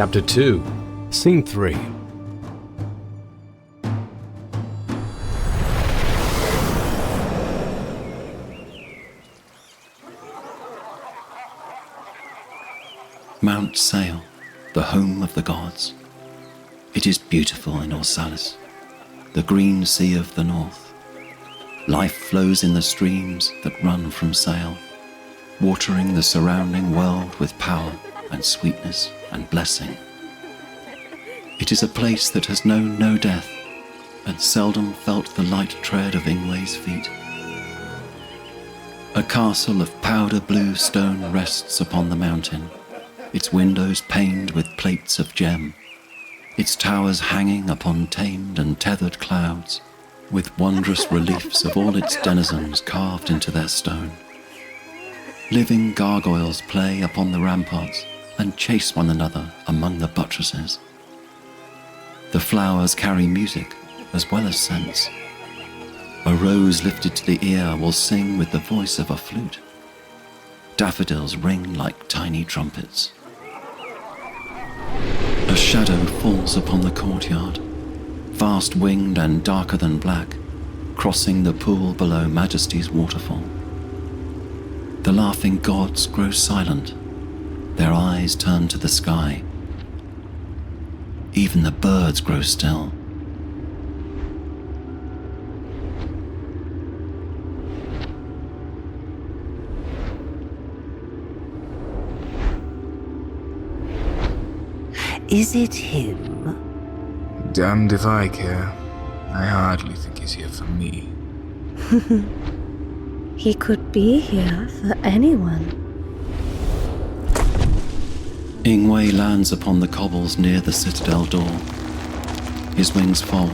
Chapter 2, Scene 3. Mount Sail, the home of the gods. It is beautiful in Orsalis, the green sea of the north. Life flows in the streams that run from Sail, watering the surrounding world with power and sweetness and blessing. It is a place that has known no death and seldom felt the light tread of Ingway's feet. A castle of powder blue stone rests upon the mountain, its windows paned with plates of gem, its towers hanging upon tamed and tethered clouds, with wondrous reliefs of all its denizens carved into their stone. Living gargoyles play upon the ramparts and chase one another among the buttresses. The flowers carry music as well as scents. A rose lifted to the ear will sing with the voice of a flute. Daffodils ring like tiny trumpets. A shadow falls upon the courtyard, vast-winged and darker than black, crossing the pool below Majesty's waterfall. The laughing gods grow silent, their eyes turn to the sky. Even the birds grow still. Is it him? Damned if I care. I hardly think he's here for me. He could be here for anyone. Ingway lands upon the cobbles near the citadel door. His wings fold,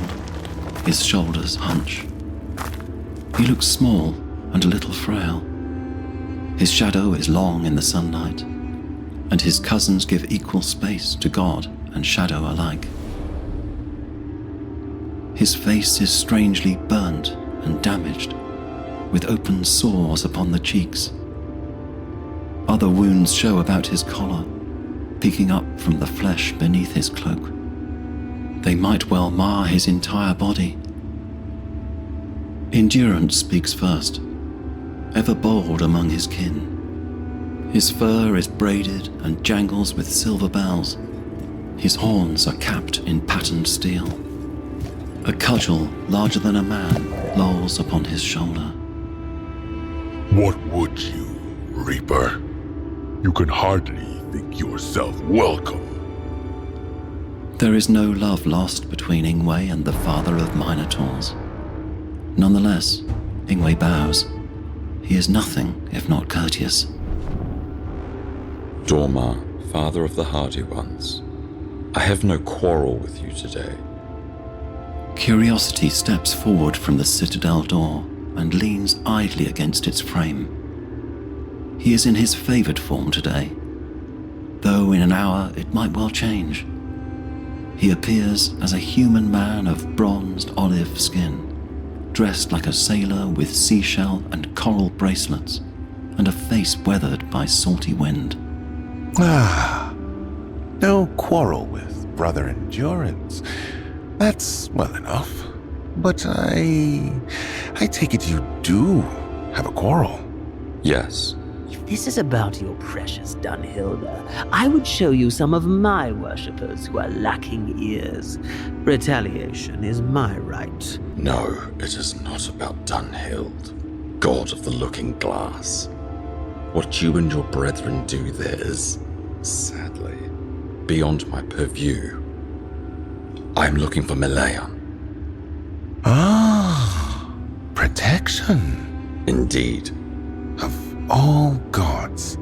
his shoulders hunch. He looks small and a little frail. His shadow is long in the sunlight, and his cousins give equal space to God and shadow alike. His face is strangely burnt and damaged, with open sores upon the cheeks. Other wounds show about his collar, peeking up from the flesh beneath his cloak. They might well mar his entire body. Endurance speaks first, ever bold among his kin. His fur is braided and jangles with silver bells. His horns are capped in patterned steel. A cudgel larger than a man lolls upon his shoulder. What would you, Reaper? You can hardly think yourself welcome. There is no love lost between Ingway and the father of Minotaurs. Nonetheless, Ingway bows. He is nothing if not courteous. Dorma, father of the hardy ones, I have no quarrel with you today. Curiosity steps forward from the citadel door and leans idly against its frame. He is in his favored form today, though in an hour it might well change. He appears as a human man of bronzed olive skin, dressed like a sailor with seashell and coral bracelets, and a face weathered by salty wind. No quarrel with Brother Endurance. That's well enough. But I take it you do have a quarrel. Yes. If this is about your precious Dunhilda, I would show you some of my worshippers who are lacking ears. Retaliation is my right. No, it is not about Dunhild, god of the looking glass. What you and your brethren do there is, sadly, beyond my purview. I am looking for Melayan. Protection. Indeed. Of all gods,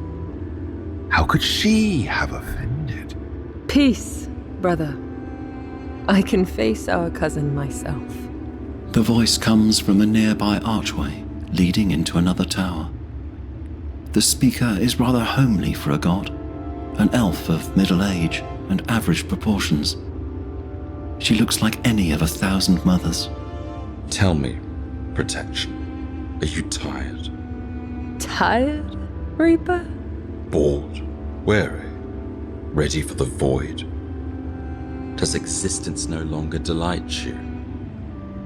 how could she have offended? Peace, brother. I can face our cousin myself. The voice comes from a nearby archway leading into another tower. The speaker is rather homely for a god, an elf of middle age and average proportions. She looks like any of 1,000 mothers. Tell me, Protection, are you tired? Tired, Reaper? Bored, weary, ready for the void Does existence no longer delight you?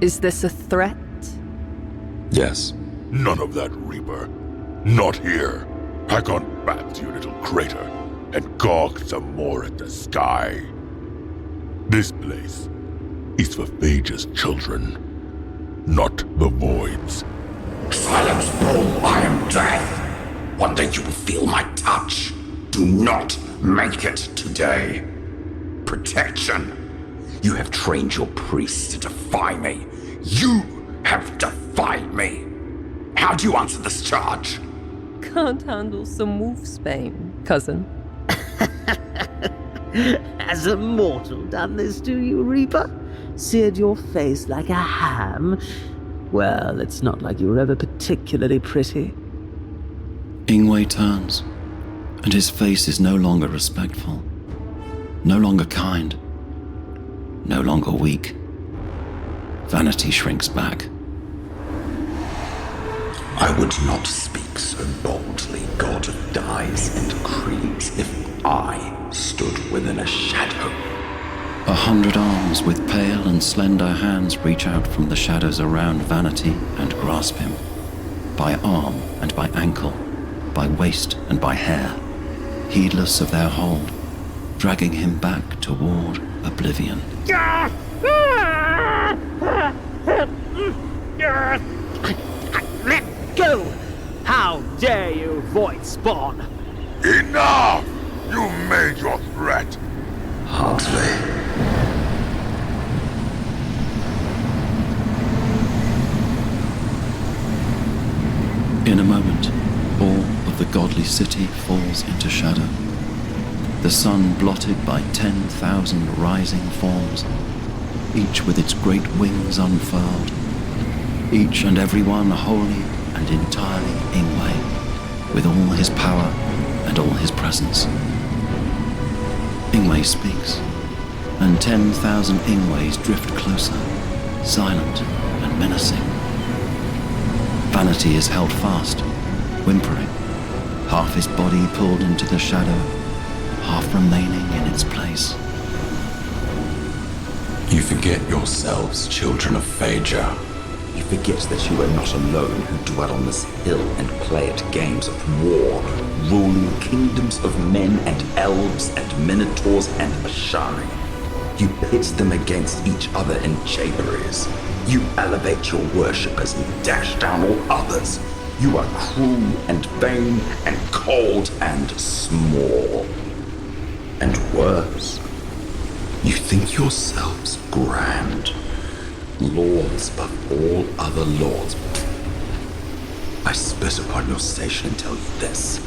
Is this a threat? Yes. None of that, Reaper. Not here. Pack on back to your little crater and gawk some more at the sky. This place is for Phage's children, not the Void's. Silence, Bull, I am Death. One day you will feel my touch. Do not make it today. Protection. You have trained your priests to defy me. You have defied me. How do you answer this charge? Can't handle some wolfsbane, cousin. Has a mortal done this to you, Reaper? Seared your face like a ham? Well, it's not like you were ever particularly pretty. Ingway turns, and his face is no longer respectful, no longer kind, no longer weak. Vanity shrinks back. I would not speak so boldly, god of dyes and creams, if I stood within a shadow. 100 arms with pale and slender hands reach out from the shadows around Vanity and grasp him, by arm and by ankle, by waist and by hair, heedless of their hold, dragging him back toward oblivion. Let go! How dare you, Void Spawn! Enough! You made your threat! Hardly. In a moment, all of the godly city falls into shadow. The sun blotted by 10,000 rising forms, each with its great wings unfurled, each and every one wholly and entirely Ingway, with all his power and all his presence. Ingway speaks, and 10,000 Ingways drift closer, silent and menacing. Vanity is held fast, whimpering, half his body pulled into the shadow, half remaining in its place. You forget yourselves, children of Phaja. You forget that you are not alone who dwell on this hill and play at games of war, ruling kingdoms of men and elves and minotaurs and Ashari. You pit them against each other in jaberies. You elevate your worshippers and dash down all others. You are cruel and vain and cold and small. And worse, you think yourselves grand, lords above all other lords. I spit upon your station and tell you this.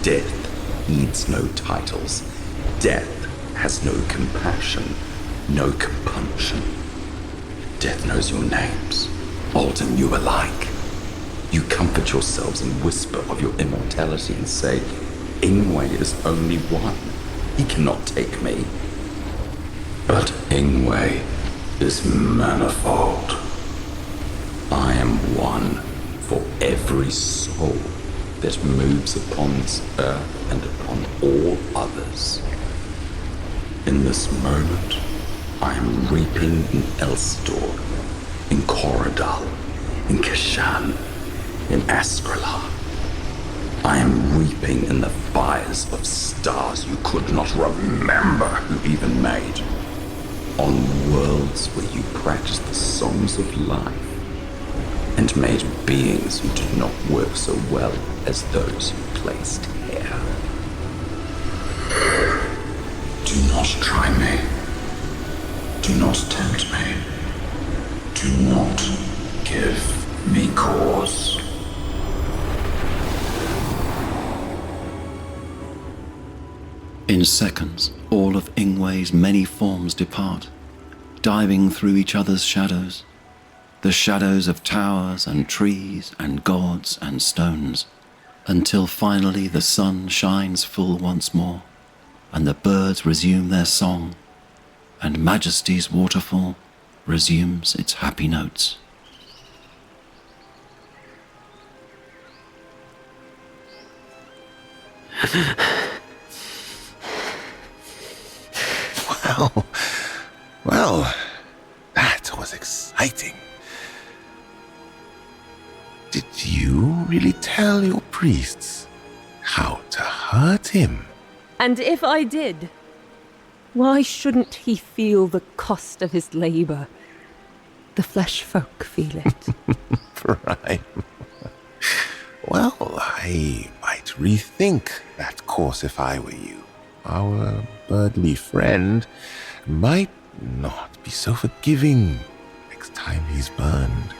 Death needs no titles. Death has no compassion, no compunction. Death knows your names, old and new alike. You comfort yourselves and whisper of your immortality and say, Ingway is only one. He cannot take me. But Ingway is manifold. I am one for every soul that moves upon this earth and upon all others. In this moment, I am reaping in Elstor, in Korodal, in Kashan, in Askrala. I am reaping in the fires of stars you could not remember who even made. On worlds where you practiced the songs of life and made beings who did not work so well as those you placed here. Do not try me. Do not tempt me. Do not give me cause. In seconds, all of Ingway's many forms depart, diving through each other's shadows, the shadows of towers and trees and gods and stones, until finally the sun shines full once more, and the birds resume their song, and Majesty's waterfall resumes its happy notes. Well, Well, that was exciting. Did you really tell your priests how to hurt him? And if I did, why shouldn't he feel the cost of his labor? The flesh folk feel it. Prime. Well, I might rethink that course if I were you. Our birdly friend might not be so forgiving next time he's burned.